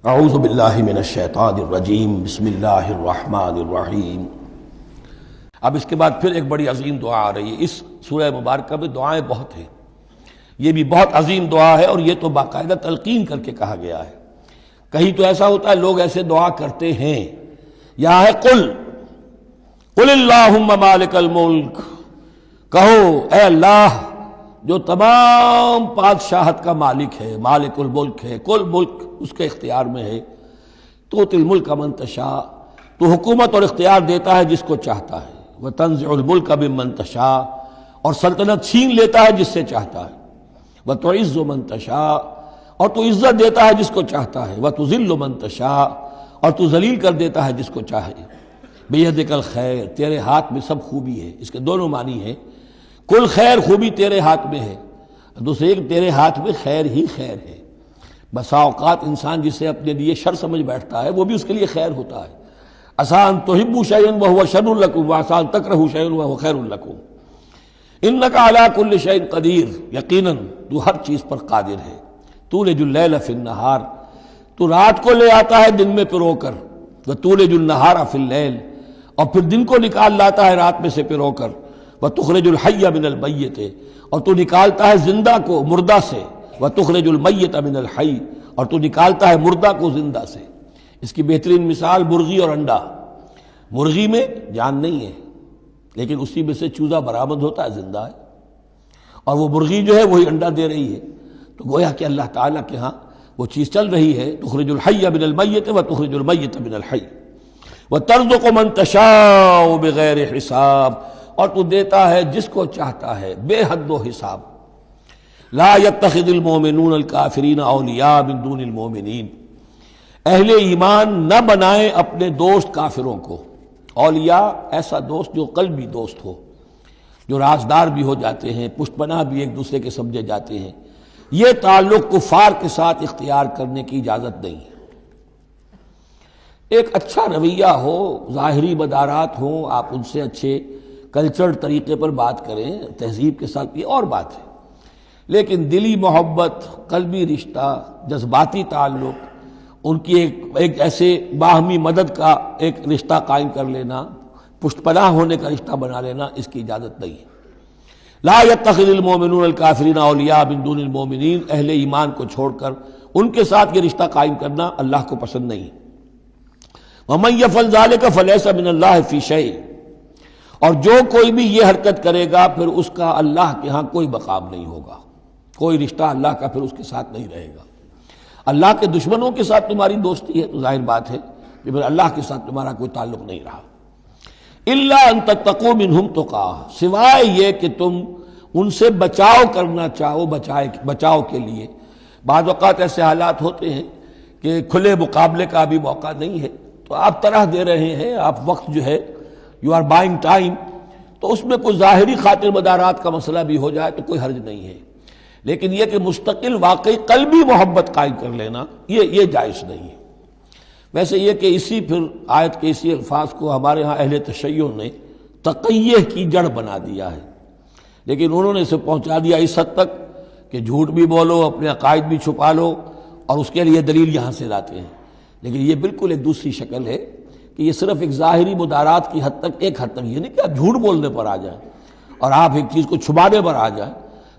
اعوذ باللہ من الشیطان الرجیم بسم اللہ الرحمن الرحیم۔ اب اس کے بعد پھر ایک بڑی عظیم دعا آ رہی ہے۔ اس سورہ مبارکہ میں دعائیں بہت ہیں، یہ بھی بہت عظیم دعا ہے، اور یہ تو باقاعدہ تلقین کر کے کہا گیا ہے۔ کہیں تو ایسا ہوتا ہے لوگ ایسے دعا کرتے ہیں، یہاں ہے قل اللہم مالک الملک، کہو اے اللہ جو تمام بادشاہت کا مالک ہے، مالک الملک ہے، کل ملک اس کے اختیار میں ہے، تؤتی الملک من تشاء، تو حکومت اور اختیار دیتا ہے جس کو چاہتا ہے، وتنزع الملک ممن تشاء، اور سلطنت چھین لیتا ہے جس سے چاہتا ہے، وتعز من تشاء، اور تو عزت دیتا ہے جس کو چاہتا ہے، وتذل من تشاء، اور تو ذلیل کر دیتا ہے جس کو چاہے، بیدک الخیر، تیرے ہاتھ میں سب خوبی ہے۔ اس کے دونوں معنی ہیں، کل خیر، خوبی تیرے ہاتھ میں ہے، دوسرے تیرے ہاتھ میں خیر ہی خیر ہے۔ بسا اوقات انسان جسے اپنے لیے شر سمجھ بیٹھتا ہے وہ بھی اس کے لیے خیر ہوتا ہے۔ عسیٰ ان تحبوا شیئا وہو شر لکم وعسیٰ ان تکرہوا شیئا وہو خیر لکم، انک علی کل شیء قدیر، یقیناً تو ہر چیز پر قادر ہے۔ تولج اللیل فی النہار، تو رات کو لے آتا ہے دن میں پرو کر، وتولج النہار فی اللیل، اور پھر دن کو نکال لاتا ہے رات میں سے پرو کر، وتخرج الحی من المیت، اور تو نکالتا ہے زندہ کو مردہ سے، وتخرج المیت من الحی، اور تو نکالتا ہے مردہ کو زندہ سے۔ اس کی بہترین مثال مرغی اور انڈا۔ مرغی میں جان نہیں ہے لیکن اسی میں سے چوزہ برآمد ہوتا ہے، زندہ ہے، اور وہ مرغی جو ہے وہی انڈا دے رہی ہے۔ تو گویا کہ اللہ تعالیٰ کے ہاں وہ چیز چل رہی ہے، تخرج الحی من المیت وتخرج المیت من الحی، وترزق من تشاء بغیر حساب، اور تو دیتا ہے جس کو چاہتا ہے بے حد و حساب۔ لا يتخذ المؤمنون الکافرین اولیاء من دون المؤمنین، اہل ایمان نہ بنائیں اپنے دوست کافروں کو اولیاء، ایسا دوست جو قلبی دوست ہو، جو رازدار بھی ہو جاتے ہیں، پشت پناہ بھی ایک دوسرے کے سمجھے جاتے ہیں۔ یہ تعلق کفار کے ساتھ اختیار کرنے کی اجازت نہیں ہے۔ ایک اچھا رویہ ہو، ظاہری مدارات ہوں، آپ ان سے اچھے کلچرڈ طریقے پر بات کریں، تہذیب کے ساتھ، یہ اور بات ہے، لیکن دلی محبت، قلبی رشتہ، جذباتی تعلق، ان کی ایک ایسے باہمی مدد کا ایک رشتہ قائم کر لینا، پشت پناہ ہونے کا رشتہ بنا لینا، اس کی اجازت نہیں ہے۔ لا يتخذ المؤمنون الکافرین اولیاء من دون المؤمنین، اہل ایمان کو چھوڑ کر ان کے ساتھ یہ رشتہ قائم کرنا اللہ کو پسند نہیں۔ ومن یفعل ذلک فلیس من اللہ فی شیء، اور جو کوئی بھی یہ حرکت کرے گا پھر اس کا اللہ کے ہاں کوئی مقام نہیں ہوگا، کوئی رشتہ اللہ کا پھر اس کے ساتھ نہیں رہے گا۔ اللہ کے دشمنوں کے ساتھ تمہاری دوستی ہے تو ظاہر بات ہے کہ پھر اللہ کے ساتھ تمہارا کوئی تعلق نہیں رہا۔ الا ان تتقوا منہم تقاہ، سوائے یہ کہ تم ان سے بچاؤ کرنا چاہو، بچاؤ کے لیے۔ بعض اوقات ایسے حالات ہوتے ہیں کہ کھلے مقابلے کا بھی موقع نہیں ہے، تو آپ طرح دے رہے ہیں، آپ وقت جو ہے یو آر بائنگ ٹائم، تو اس میں کوئی ظاہری خاطر مدارات کا مسئلہ بھی ہو جائے تو کوئی حرج نہیں ہے، لیکن یہ کہ مستقل واقعی قلبی محبت قائم کر لینا یہ جائز نہیں ہے۔ ویسے یہ کہ اسی پھر آیت کے اسی الفاظ کو ہمارے ہاں اہل تشیع نے تقیہ کی جڑ بنا دیا ہے، لیکن انہوں نے اسے پہنچا دیا اس حد تک کہ جھوٹ بھی بولو، اپنے عقائد بھی چھپا لو، اور اس کے لیے دلیل یہاں سے لاتے ہیں۔ لیکن یہ بالکل ایک دوسری شکل ہے کہ یہ صرف ایک ظاہری مدارات کی حد تک، ایک حد تک، یہ نہیں کہ آپ جھوٹ بولنے پر آ جائیں اور آپ ایک چیز کو چھپانے پر آ جائیں،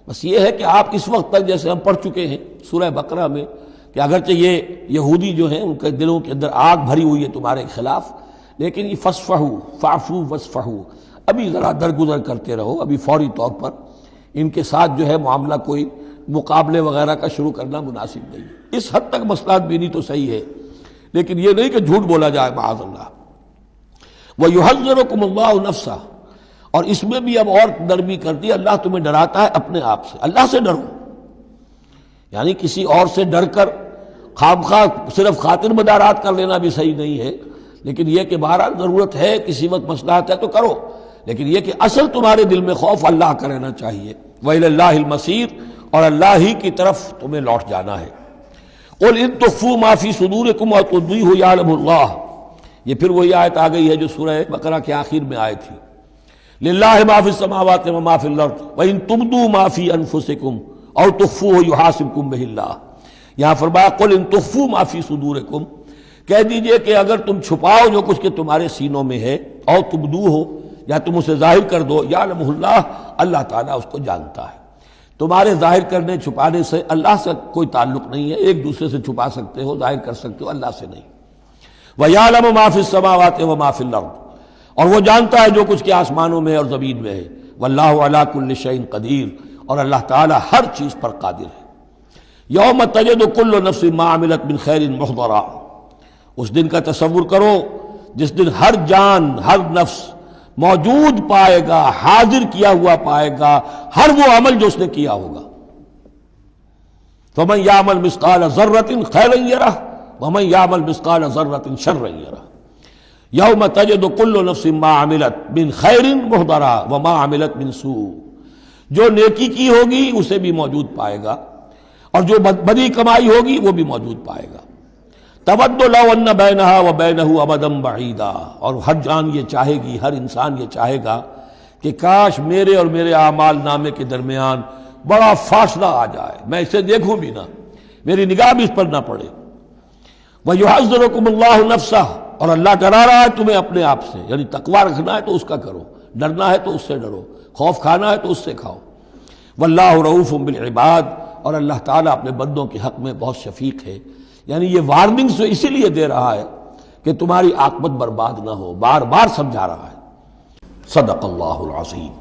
بس یہ ہے کہ آپ اس وقت تک، جیسے ہم پڑھ چکے ہیں سورہ بقرہ میں، کہ اگرچہ یہ یہودی جو ہیں ان کے دلوں کے اندر آگ بھری ہوئی ہے تمہارے خلاف، لیکن یہ فاصفحوا فاعفوا واصفحوا، ابھی ذرا درگزر کرتے رہو، ابھی فوری طور پر ان کے ساتھ جو ہے معاملہ کوئی مقابلے وغیرہ کا شروع کرنا مناسب نہیں۔ اس حد تک مصلحت بینی تو صحیح ہے، لیکن یہ نہیں کہ جھوٹ بولا جائے معاذ اللہ۔ وَيُحَذِّرُكُمُ اللَّهُ نَفْسَهُ، اور اس میں بھی اب اور نرمی کر دی، اللہ تمہیں ڈراتا ہے اپنے آپ سے، اللہ سے ڈرو، یعنی کسی اور سے ڈر کر خواہ صرف خاطر مدارات کر لینا بھی صحیح نہیں ہے، لیکن یہ کہ بہرحال ضرورت ہے، کسی وقت مصلحت ہے تو کرو، لیکن یہ کہ اصل تمہارے دل میں خوف اللہ کا رہنا چاہیے۔ وَإِلَى اللَّهِ الْمَصِيرُ، اور اللہ ہی کی طرف تمہیں لوٹ جانا ہے۔ قُلْ إِن تُخْفُوا مَا فِي صُدُورِكُمْ وَتُبْدُوهُ يَعْلَمُ اللَّهُ، یہ پھر وہی آیت آ گئی ہے جو سورہ بقرہ کے آخر میں آئی تھی، لِلَّهِ مَا فِي السَّمَاوَاتِ وَمَا فِي الْأَرْضِ وَإِن تُبْدُوا مَا فِي أَنفُسِكُمْ أَوْ تُخْفُوهُ يُحَاسِبْكُم بِهِ اللَّهُ، یہاں فرمایا قل ان تخفوا ما فی صدورکم، کہہ دیجئے کہ اگر تم چھپاؤ جو کچھ کہ تمہارے سینوں میں ہے، اور تبدو ہو یا تم اسے ظاہر کر دو، یعلمہ اللہ، اللہ تعالیٰ اس کو جانتا ہے۔ تمہارے ظاہر کرنے چھپانے سے اللہ سے کوئی تعلق نہیں ہے، ایک دوسرے سے چھپا سکتے ہو، ظاہر کر سکتے ہو، اللہ سے نہیں۔ وَيَعْلَمُ مَا فِي السَّمَاوَاتِ وَمَا فِي الْأَرْضِ، اور وہ جانتا ہے جو کچھ کہ آسمانوں میں اور زمین میں ہے۔ وَاللَّهُ عَلَىٰ كُلِّ شَيْءٍ قدیر، اور اللہ تعالیٰ ہر چیز پر قادر ہے۔ یوم تجد کل نفس ما عملت من خیر محضرا، اس دن کا تصور کرو جس دن ہر جان، ہر نفس موجود پائے گا، حاضر کیا ہوا پائے گا ہر وہ عمل جو اس نے کیا ہوگا۔ فمن یعمل مثقال ذرۃ خیرا یرہ ومن یعمل مثقال ذرۃ شرا یرہ۔ یوم تجد کل نفس ما عملت من خیر محضرا وما عملت من سوء، جو نیکی کی ہوگی اسے بھی موجود پائے گا، اور جو بدی کمائی ہوگی وہ بھی موجود پائے گا۔ تود لو ان بینہا وبینہ امدا بعیدا، اور ہر جان یہ چاہے گی، ہر انسان یہ چاہے گا کہ کاش میرے اور میرے اعمال نامے کے درمیان بڑا فاصلہ آ جائے، میں اسے دیکھوں بھی نہ، میری نگاہ بھی اس پر نہ پڑے۔ وَيُحَذِّرُكُمُ اللَّهُ نَفْسَهُ، اور اللہ ڈرا رہا ہے تمہیں اپنے آپ سے، یعنی تقویٰ رکھنا ہے تو اس کا کرو، ڈرنا ہے تو اس سے ڈرو، خوف کھانا ہے تو اس سے کھاؤ۔ واللہ رؤوف بالعباد، اور اللہ تعالیٰ اپنے بندوں کے حق میں بہت شفیق ہے، یعنی یہ وارننگز اسی لیے دے رہا ہے کہ تمہاری عاقبت برباد نہ ہو، بار بار سمجھا رہا ہے۔ صدق اللہ العظیم۔